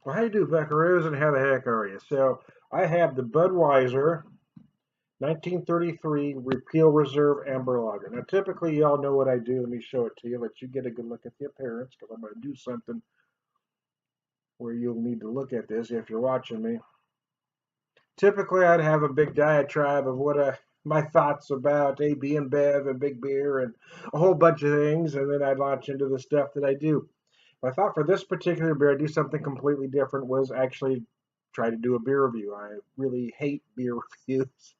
Well, how you do, Buckaroos, and how the heck are you? So I have the Budweiser 1933 Repeal Reserve Amber Lager. Now, typically, y'all know what I do. Let me show it to you. Let you get a good look at the appearance, because I'm going to do something where you'll need to look at this if you're watching me. Typically, I'd have a big diatribe of what my thoughts about AB and Bev and Big Beer and a whole bunch of things, and then I'd launch into the stuff that I do. I thought for this particular beer, I'd do something completely different. Was actually try to do a beer review. I really hate beer reviews.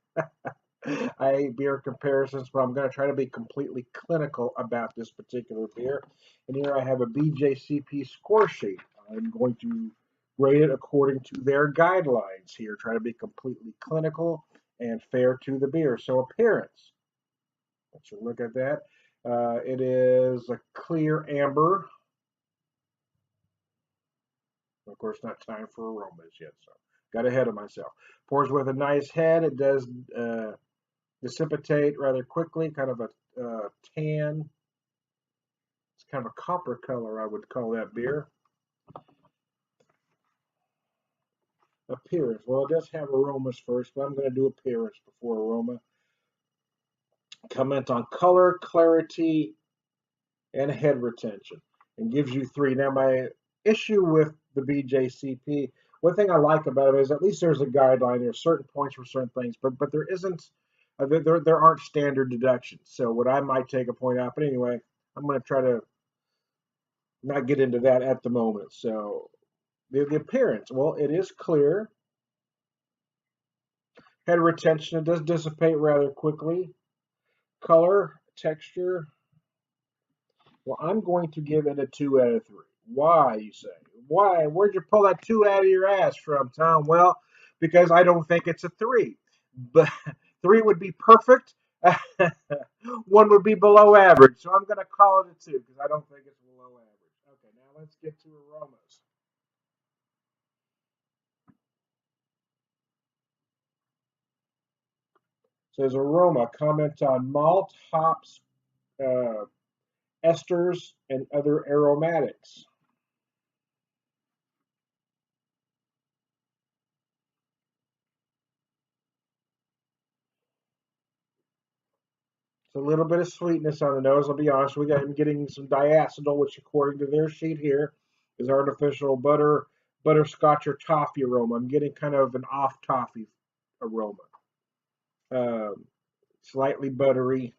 I hate beer comparisons, but I'm going to try to be completely clinical about this particular beer. And here I have a BJCP score sheet. I'm going to rate it according to their guidelines here. Try to be completely clinical and fair to the beer. So appearance. Let's look at that. It is a clear amber. Of course, not time for aromas yet, so got ahead of myself. Pours with a nice head. It does dissipate rather quickly, kind of a tan. It's kind of a copper color, I would call that beer. Appearance. Well, it does have aromas first, but I'm going to do appearance before aroma. Comment on color, clarity, and head retention, and gives you 3. Now, my issue with the BJCP, one thing I like about it is at least there's a guideline. There's certain points for certain things, but there isn't. There aren't standard deductions. So what I might take a point out, but anyway, I'm going to try to not get into that at the moment. So the appearance, well, it is clear. Head retention, it does dissipate rather quickly. Color, texture, well, I'm going to give it a 2 out of 3. Why, you say? Why? Where'd you pull that 2 out of your ass from, Tom? Well, because I don't think it's a 3. But 3 would be perfect. 1 would be below average. So I'm going to call it a 2 because I don't think it's below average. Okay, now let's get to aromas. So there's aroma. Comment on malt, hops, uh, esters, and other aromatics. It's a little bit of sweetness on the nose. I'll be honest with you. I'm getting some diacetyl, which according to their sheet here is artificial butterscotch or toffee aroma. I'm getting kind of an off toffee aroma. Um, Slightly buttery,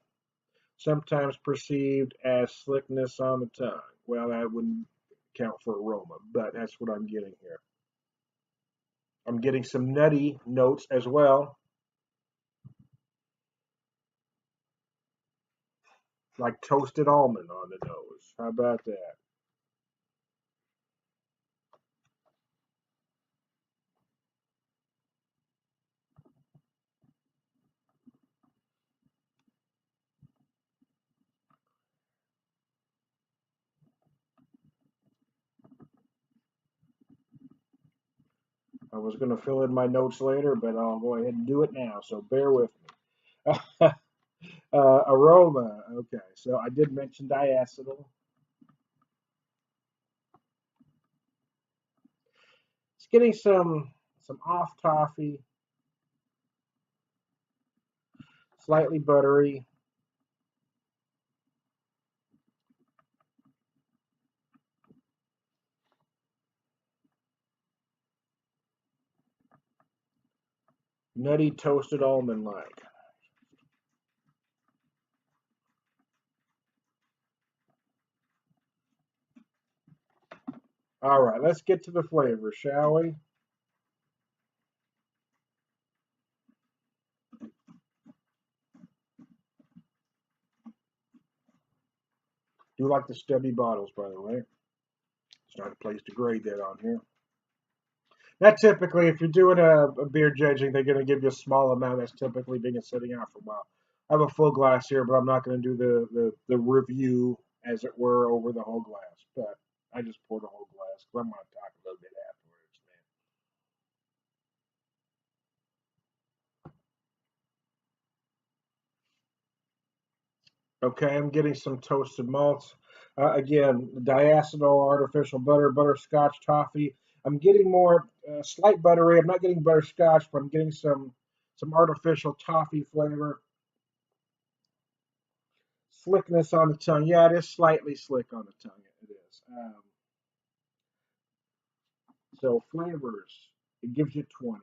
sometimes perceived as slickness on the tongue. Well, that wouldn't count for aroma, but that's what I'm getting here. I'm getting some nutty notes as well, like toasted almond on the nose. How about that? I was going to fill in my notes later, but I'll go ahead and do it now, so bear with me. Aroma. Okay, so I did mention diacetyl. It's getting some off toffee, slightly buttery. Nutty toasted almond like. All right, let's get to the flavor, shall we? Do like the stubby bottles, by the way. It's not a place to grade that on here. Now, typically, if you're doing a beer judging, they're going to give you a small amount that's typically been sitting out for a while. I have a full glass here, but I'm not going to do the review, as it were, over the whole glass. But I just poured a whole glass because I'm going to talk a little bit afterwards, man. Okay, I'm getting some toasted malts. Again, diacetyl, artificial butter, butterscotch, toffee. I'm getting more slight buttery. I'm not getting butterscotch, but I'm getting some artificial toffee flavor. Slickness on the tongue. Yeah, it is slightly slick on the tongue. It is. So flavors, it gives you 20.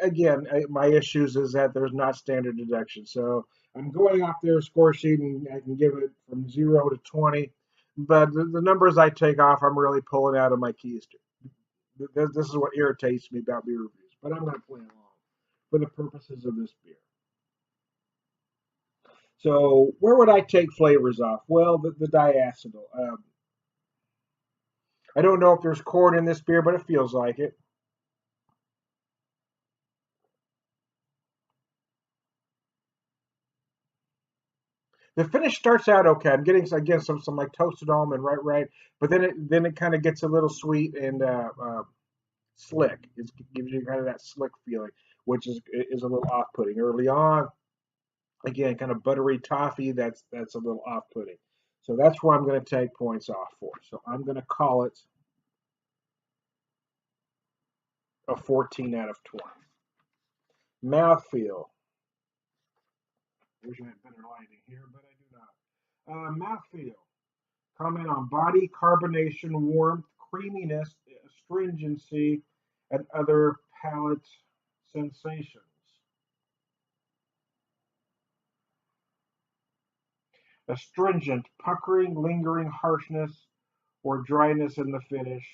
Again, my issues is that there's not standard deduction. So I'm going off their score sheet and I can give it from 0 to 20. But the numbers I take off, I'm really pulling out of my keister. This is what irritates me about beer reviews. But I'm going to play along for the purposes of this beer. So where would I take flavors off? Well, the diacetyl. I don't know if there's corn in this beer, but it feels like it. The finish starts out okay. I'm getting again some like toasted almond, right, but then it kind of gets a little sweet and slick. It gives you kind of that slick feeling, which is a little off-putting early on. Again, kind of buttery toffee. That's a little off-putting. So that's where I'm going to take points off for. So I'm going to call it a 14 out of 20. Mouthfeel. Wish I had better lighting here, but I do not. Mouthfeel. Comment on body, carbonation, warmth, creaminess, astringency, and other palate sensations. Astringent, puckering, lingering harshness, or dryness in the finish.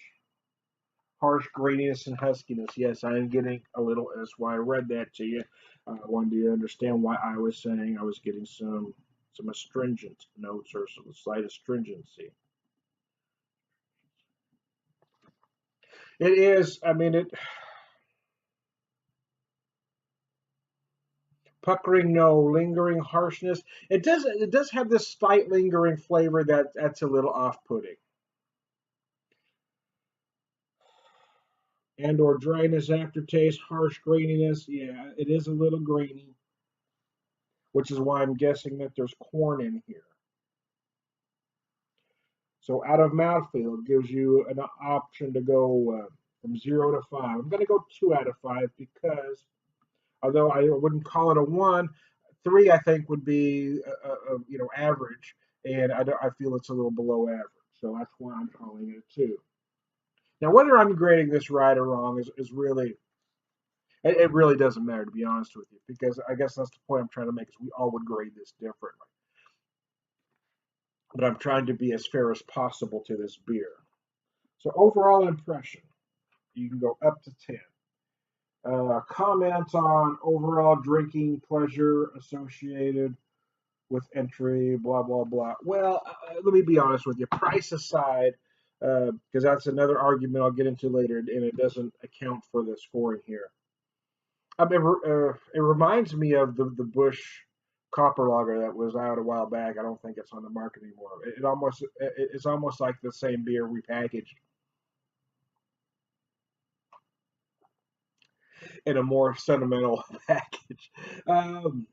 Harsh graininess and huskiness. Yes, I am getting a little. That's why I read that to you. I wanted you to understand why I was saying I was getting some astringent notes or some slight astringency. It is. I mean, it puckering, no. Lingering harshness. It does have this slight lingering flavor that's a little off-putting. And or dryness, aftertaste, harsh graininess. Yeah, it is a little grainy, which is why I'm guessing that there's corn in here. So out of mouthfeel gives you an option to go from 0 to 5. I'm going to go 2 out of 5 because although I wouldn't call it a 1, 3 I think would be average, and I feel it's a little below average. So that's why I'm calling it a 2. Now whether I'm grading this right or wrong is really it really doesn't matter, to be honest with you, because I guess that's the point I'm trying to make is we all would grade this differently. But I'm trying to be as fair as possible to this beer. So overall impression, you can go up to 10. Comments on overall drinking pleasure associated with entry, blah, blah, blah. Well, let me be honest with you. Price aside, because that's another argument I'll get into later, and it doesn't account for the scoring here. I mean, it reminds me of the Bush Copper Lager that was out a while back. I don't think it's on the market anymore. It's almost like the same beer repackaged in a more sentimental package. Um,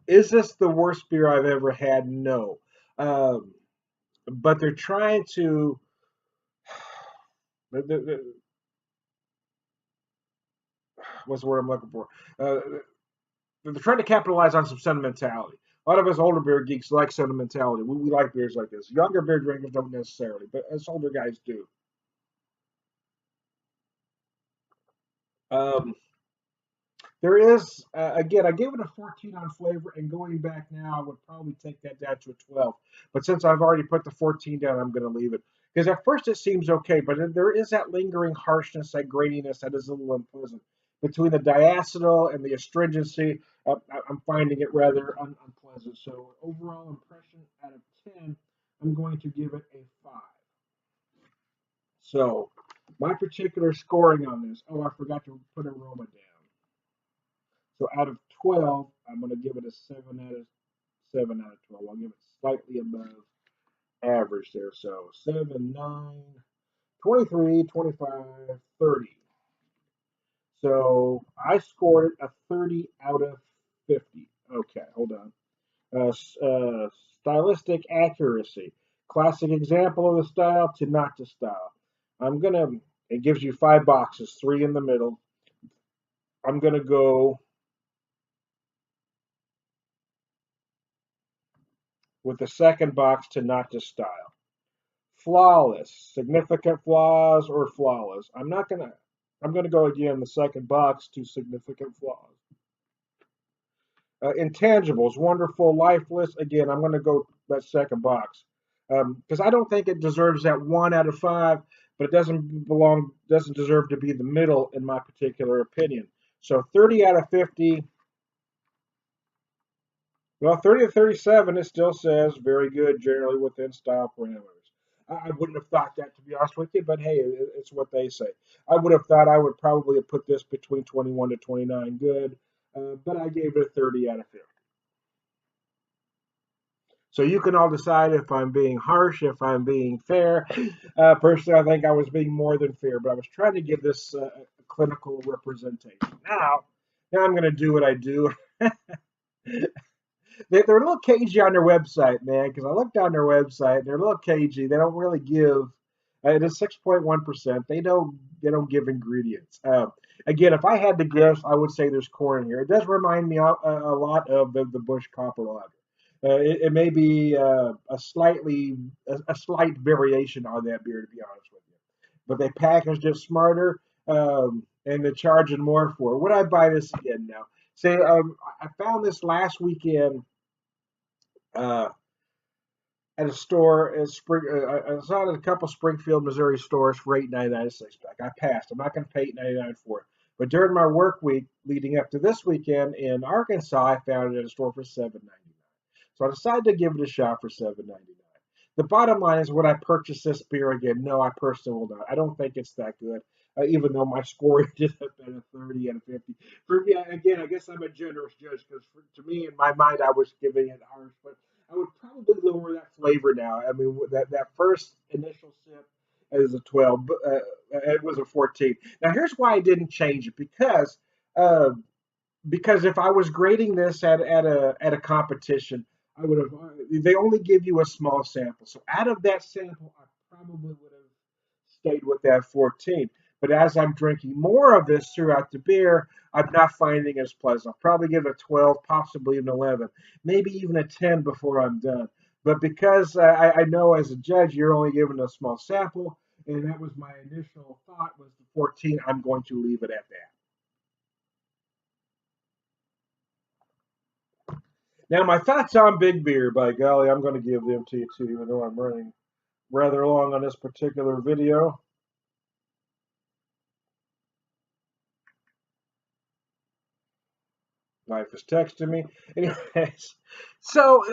is this the worst beer I've ever had? No. Um, but they're trying to. What's the word I'm looking for? They're trying to capitalize on some sentimentality. A lot of us older beer geeks like sentimentality. We like beers like this. Younger beer drinkers don't necessarily, but us older guys do. Um, There is, again, I gave it a 14 on flavor, and going back now, I would probably take that down to a 12. But since I've already put the 14 down, I'm going to leave it. Because at first it seems okay, but there is that lingering harshness, that graininess that is a little unpleasant. Between the diacetyl and the astringency, I'm finding it rather unpleasant. So overall impression out of 10, I'm going to give it a 5. So my particular scoring on this, oh, I forgot to put aroma down. So out of 12, I'm going to give it a 7 out of 12. I'll give it slightly above average there. So 7, 9, 23, 25, 30. So I scored it a 30 out of 50. Okay, hold on. Stylistic accuracy. Classic example of the style to not to style. it gives you 5 boxes, 3 in the middle. I'm gonna go with the second box to not to style. Flawless, significant flaws or flawless. I'm gonna go again the second box to significant flaws. Intangibles, wonderful, lifeless. Again, I'm gonna go that second box because I don't think it deserves that 1 out of 5, but it doesn't deserve to be the middle in my particular opinion. So 30 out of 50. Well, 30 to 37, it still says very good, generally within style parameters. I wouldn't have thought that, to be honest with you, but hey, it's what they say. I would have thought I would probably have put this between 21 to 29 good, but I gave it a 30 out of 50. So you can all decide if I'm being harsh, if I'm being fair. Personally, I think I was being more than fair, but I was trying to give this a clinical representation. Now I'm going to do what I do. They're a little cagey on their website, man, because I looked on their website and they're a little cagey. They don't really give. It is 6.1%. They don't give ingredients. Again, if I had to guess, I would say there's corn in here. It does remind me a lot of the Bush Copper Lager. It may be a slight variation on that beer, to be honest with you. But they packaged it smarter, and they're charging more for it. Would I buy this again now? Say, I found this last weekend uh, at a store at Spring. I saw it at a couple Springfield, Missouri stores for $8.99 a 6-pack. I passed. I'm not going to pay $8.99 for it. But during my work week leading up to this weekend in Arkansas, I found it at a store for $7.99. So I decided to give it a shot for $7.99. The bottom line is, would I purchase this beer again? No, I personally will not. I don't think it's that good, even though my score ended up at a 30 and a 50. For me, again, I guess I'm a generous judge because to me, in my mind, I was giving it harsh, but I would probably lower that flavor now. I mean, that first initial sip is a 12, but it was a 14. Now, here's why I didn't change it uh, because if I was grading this at a competition, I would have. They only give you a small sample, so out of that sample, I probably would have stayed with that 14. But as I'm drinking more of this throughout the beer, I'm not finding it as pleasant. I'll probably give it a 12, possibly an 11, maybe even a 10 before I'm done. But because I know as a judge, you're only given a small sample, and that was my initial thought was the 14. I'm going to leave it at that. Now, my thoughts on Big Beer, by golly, I'm going to give them to you too, even though I'm running rather long on this particular video. Life is texting me. Anyways, so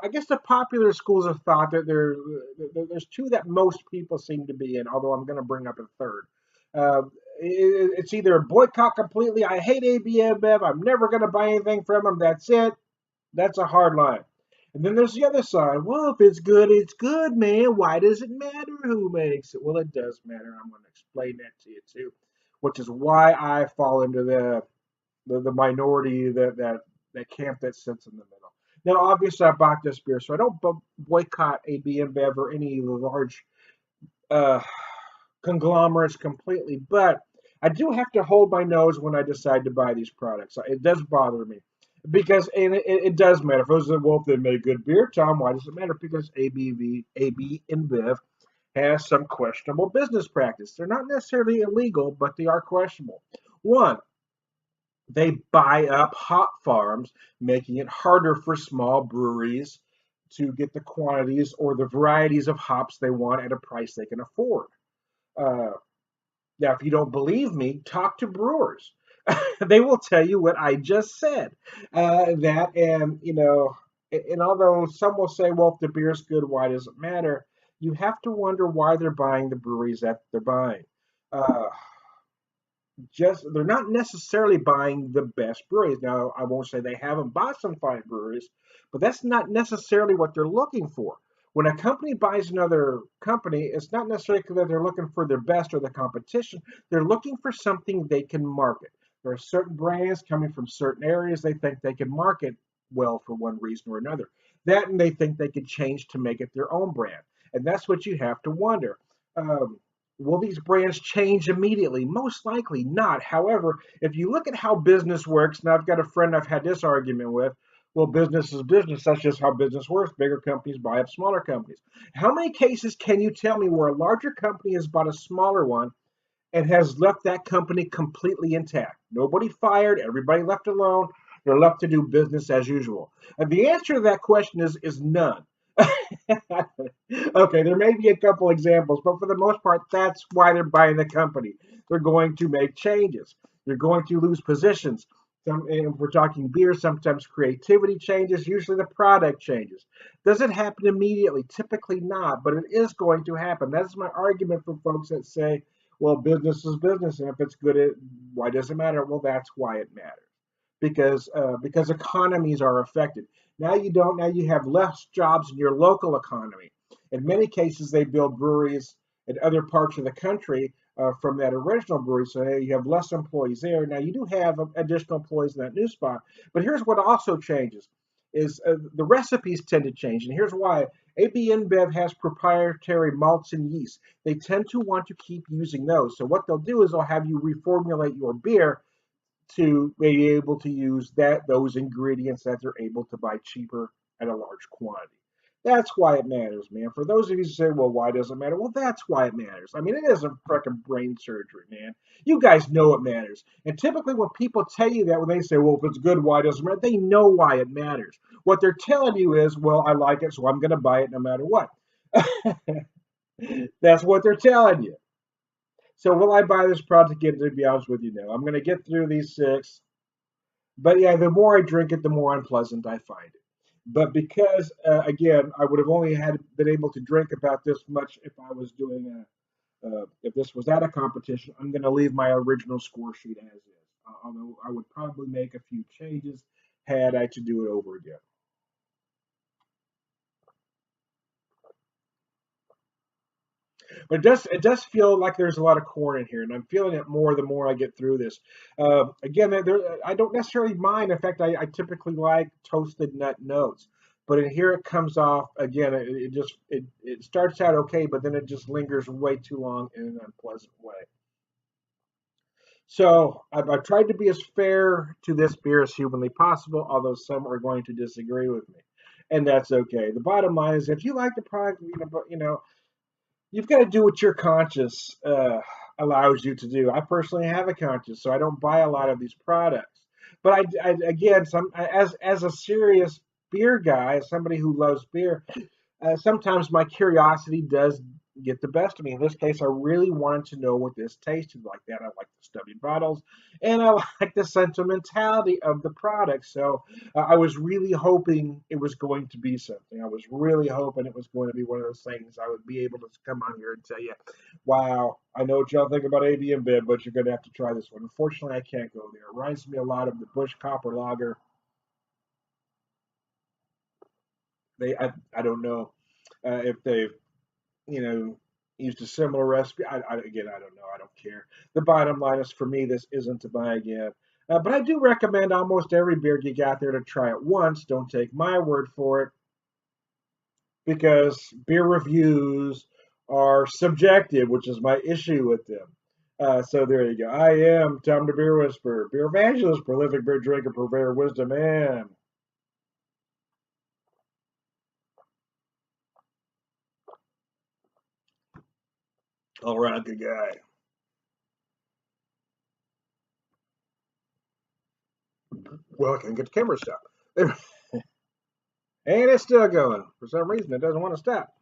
I guess the popular schools of thought that there's two that most people seem to be in, although I'm going to bring up a third. Uh, it's either boycott completely, I hate AB InBev, I'm never going to buy anything from them, that's it. That's a hard line. And then there's the other side. Well, if it's good, man. Why does it matter who makes it? Well, it does matter. I'm going to explain that to you too, which is why I fall into the minority that camp that sits in the middle. Now, obviously, I bought this beer, so I don't boycott AB InBev or any large uh, conglomerates completely, but I do have to hold my nose when I decide to buy these products. It does bother me because and it does matter. If it was well, if they made good beer, Tom, why does it matter? Because AB InBev has some questionable business practice. They're not necessarily illegal, but they are questionable. One, they buy up hop farms, making it harder for small breweries to get the quantities or the varieties of hops they want at a price they can afford. Uh, Now, if you don't believe me, talk to brewers. They will tell you what I just said. That and and although some will say, well, if the beer's good, why does it matter? You have to wonder why they're buying the breweries that they're buying. Uh, just they're not necessarily buying the best breweries. Now, I won't say they haven't bought some fine breweries, but that's not necessarily what they're looking for. When a company buys another company, it's not necessarily that they're looking for their best or the competition. They're looking for something they can market. There are certain brands coming from certain areas they think they can market well for one reason or another. That and they think they could change to make it their own brand. And that's what you have to wonder. Will these brands change immediately? Most likely not. However, if you look at how business works, and I've got a friend I've had this argument with, well, business is business. That's just how business works. Bigger companies buy up smaller companies. How many cases can you tell me where a larger company has bought a smaller one and has left that company completely intact? Nobody fired, everybody left alone. They're left to do business as usual. And the answer to that question is none. Okay, there may be a couple examples, but for the most part, that's why they're buying the company. They're going to make changes. They're going to lose positions. If we're talking beer, sometimes creativity changes, usually the product changes. Does it happen immediately? Typically not, but it is going to happen. That's my argument for folks that say, well, business is business, and if it's good, why does it matter? Well, that's why it matters because economies are affected. Now you don't. Now you have less jobs in your local economy. In many cases, they build breweries in other parts of the country from that original brewery. So hey, you have less employees there. Now you do have additional employees in that new spot. But here's what also changes: is the recipes tend to change, and here's why. AB InBev has proprietary malts and yeast. They tend to want to keep using those. So what they'll do is they'll have you reformulate your beer to be able to use those ingredients that they're able to buy cheaper at a large quantity. That's why it matters, man. For those of you who say, well, why does it matter? Well, that's why it matters. I mean, it isn't freaking brain surgery, man. You guys know it matters. And typically when people tell you that, when they say, well, if it's good, why does it matter? They know why it matters. What they're telling you is, well, I like it, so I'm going to buy it no matter what. That's what they're telling you. So will I buy this product again? To be honest with you, no. I'm going to get through these 6. But yeah, the more I drink it, the more unpleasant I find it. But because, again, I would have only had been able to drink about this much if I was doing if this was at a competition, I'm going to leave my original score sheet as is. Although I would probably make a few changes had I to do it over again. But it does feel like there's a lot of corn in here, and I'm feeling it more the more I get through this. Again, I don't necessarily mind. In fact, I typically like toasted nut notes, but in here it comes off again. It starts out okay, but then it just lingers way too long in an unpleasant way. So I've tried to be as fair to this beer as humanly possible, although some are going to disagree with me, and that's okay. The bottom line is, if you like the product, you've got to do what your conscience allows you to do. I personally have a conscience, so I don't buy a lot of these products. But again, as a serious beer guy, as somebody who loves beer, sometimes my curiosity does get the best of me. In this case, I really wanted to know what this tasted like. That I like the stubby bottles, and I like the sentimentality of the product. So I was really hoping it was going to be something. I was really hoping it was going to be one of those things I would be able to come on here and tell you, "Wow, I know what y'all think about AB InBev, but you're going to have to try this one." Unfortunately, I can't go there. It reminds me a lot of the Bush Copper Lager. I don't know if they've used a similar recipe. Again, I don't know. I don't care. The bottom line is for me, this isn't to buy again. But I do recommend almost every beer geek out there to try it once. Don't take my word for it because beer reviews are subjective, which is my issue with them. So there you go. I am Tom the Beer Whisperer, beer evangelist, prolific beer drinker, purveyor of wisdom, and all around good guy. Well, I can get the camera stop. And it's still going. For some reason, it doesn't want to stop.